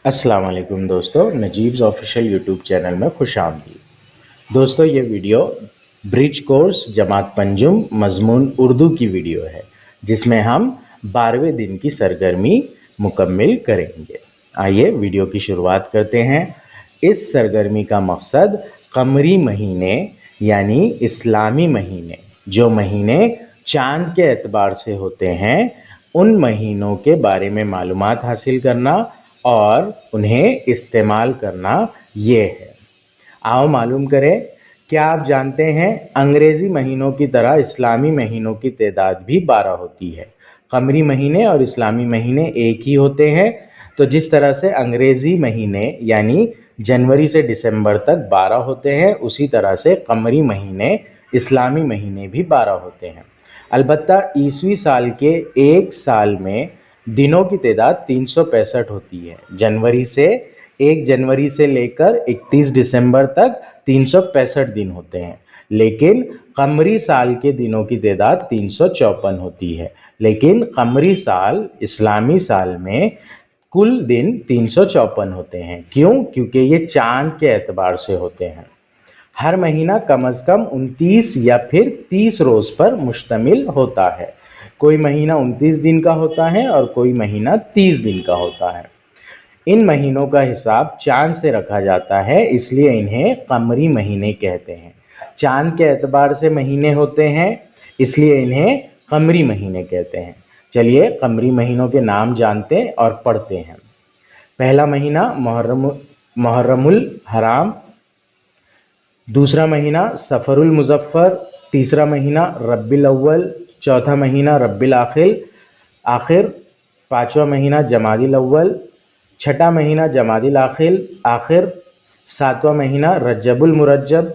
अस्सलाम वालेकुम दोस्तों, नजीब्स ऑफिशियल यूट्यूब चैनल में खुश आमदीद। दोस्तों ये वीडियो ब्रिज कोर्स जमात पंजुम मजमून उर्दू की वीडियो है जिसमें हम 12वें दिन की सरगर्मी मुकम्मिल करेंगे। आइए वीडियो की शुरुआत करते हैं। इस सरगर्मी का मकसद कमरी महीने यानी इस्लामी महीने, जो महीने चांद के एतबार से होते हैं, उन महीनों के बारे में मालूमात हासिल करना और उन्हें इस्तेमाल करना ये है। आओ मालूम करें, क्या आप जानते हैं अंग्रेजी महीनों की तरह इस्लामी महीनों की तादाद भी 12 होती है। कमरी महीने और इस्लामी महीने एक ही होते हैं, तो जिस तरह से अंग्रेजी महीने यानी जनवरी से दिसंबर तक 12 होते हैं, उसी तरह से कमरी महीने इस्लामी महीने भी 12 होते हैं। अलबत्ता ईसवी साल के एक साल में दिनों की तादाद 365 होती है। एक जनवरी से लेकर 31 दिसंबर तक 365 दिन होते हैं, लेकिन कमरी साल के दिनों की तादाद 354 होती है। लेकिन कमरी साल इस्लामी साल में कुल दिन 354 होते हैं। क्यों? क्योंकि ये चांद के एतबार से होते हैं। हर महीना कम से कम 29 या फिर 30 रोज पर मुश्तमिल होता है। कोई महीना 29 दिन का होता है और कोई महीना 30 दिन का होता है। इन महीनों का हिसाब चांद से रखा जाता है, इसलिए इन्हें कमरी महीने कहते हैं। चांद के एतबार से महीने होते हैं, इसलिए इन्हें कमरी महीने कहते हैं। चलिए कमरी महीनों के नाम जानते और पढ़ते हैं। पहला महीना मुहर्रमुल हराम, दूसरा महीना सफरुल मुजफ्फर, तीसरा महीना रब्बिल अव्वल, चौथा महीना रब्बिल आखिर, पांचवा महीना जमादिल अव्वल, छठा महीना जमादिल आखिर, सातवां महीना रज्जबुल मुरज्जब,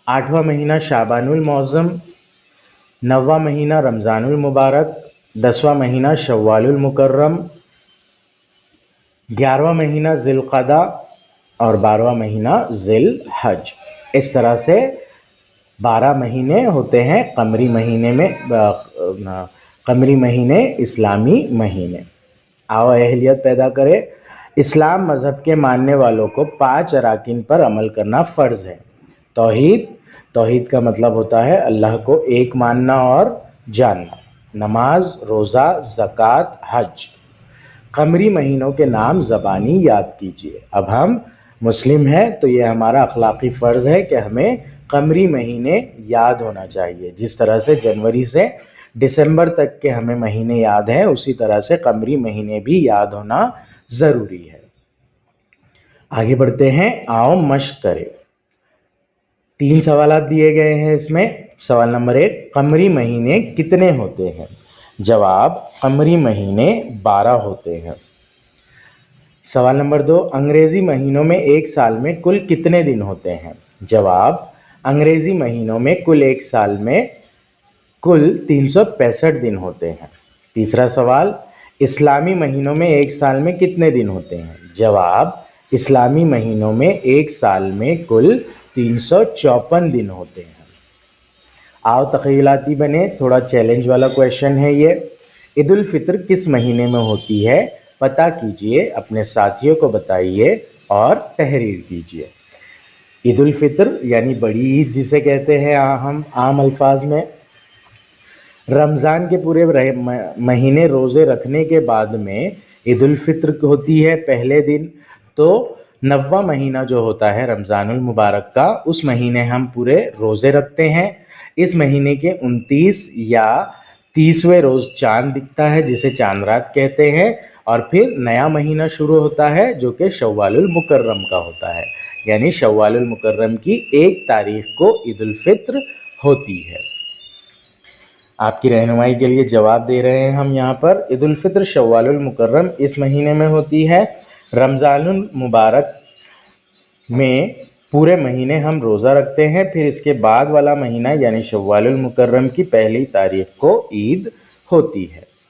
आठवां महीना शाबानुल मौज़म, नौवां महीना रमज़ानुल मुबारक, 10वां महीना शव्वालुल मुकर्रम, 11वां महीना ज़िलक़दा और 12वां महीना ज़िल हज। इस तरह से 12 महीने होते हैं कमरी महीने इस्लामी महीने। आओ अहलियत पैदा करें। इस्लाम मज़हब के मानने वालों को 5 अराकीन पर अमल करना फ़र्ज़ है। तौहीद का मतलब होता है अल्लाह को एक मानना और जानना। नमाज, रोज़ा, ज़कात, हज। कमरी महीनों के नाम ज़बानी याद कीजिए। अब हम मुस्लिम हैं तो ये हमारा अखलाकी फ़र्ज़ है कि हमें कमरी महीने याद होना चाहिए। जिस तरह से जनवरी से दिसंबर तक के हमें महीने याद हैं, उसी तरह से कमरी महीने भी याद होना ज़रूरी है। आगे बढ़ते हैं, आओ मश्क करें। 3 सवाल दिए गए हैं इसमें। सवाल नंबर 1, कमरी महीने कितने होते हैं? जवाब, कमरी महीने 12 होते हैं। सवाल नंबर 2, अंग्रेजी महीनों में एक साल में कुल कितने दिन होते हैं? जवाब, अंग्रेजी महीनों में कुल एक साल में कुल 365 दिन होते हैं। तीसरा सवाल, इस्लामी महीनों में एक साल में कितने दिन होते हैं? जवाब, इस्लामी महीनों में एक साल में कुल 354 दिन होते हैं। आओ तख़य्युलाती बने, थोड़ा चैलेंज वाला क्वेश्चन है ये। ईद उल फितर किस महीने में होती है? पता कीजिए, अपने साथियों को बताइए और तहरीर कीजिए। ईद उल फितर यानी बड़ी ईद जिसे कहते हैं हम आम अल्फाज में, रमज़ान के पूरे महीने रोज़े रखने के बाद में ईद उल फितर होती है पहले दिन। तो 9वां महीना जो होता है रमज़ानुल मुबारक का, उस महीने हम पूरे रोज़े रखते हैं। इस महीने के 29 या 30वें रोज़ चांद दिखता है जिसे चांद रात कहते हैं, और फिर नया महीना शुरू होता है जो कि शव्वालुल मुकर्रम का होता है, यानी शव्वालुल मुकर्रम की 1 तारीख को ईद उल फित्र होती है। आपकी रहनुमाई के लिए जवाब दे रहे हैं हम यहाँ पर। ईद उल फित्र शव्वालुल मुकर्रम इस महीने में होती है। रमज़ानुल मुबारक में पूरे महीने हम रोज़ा रखते हैं, फिर इसके बाद वाला महीना यानी शव्वालुल मुकर्रम की पहली तारीख को ईद होती है।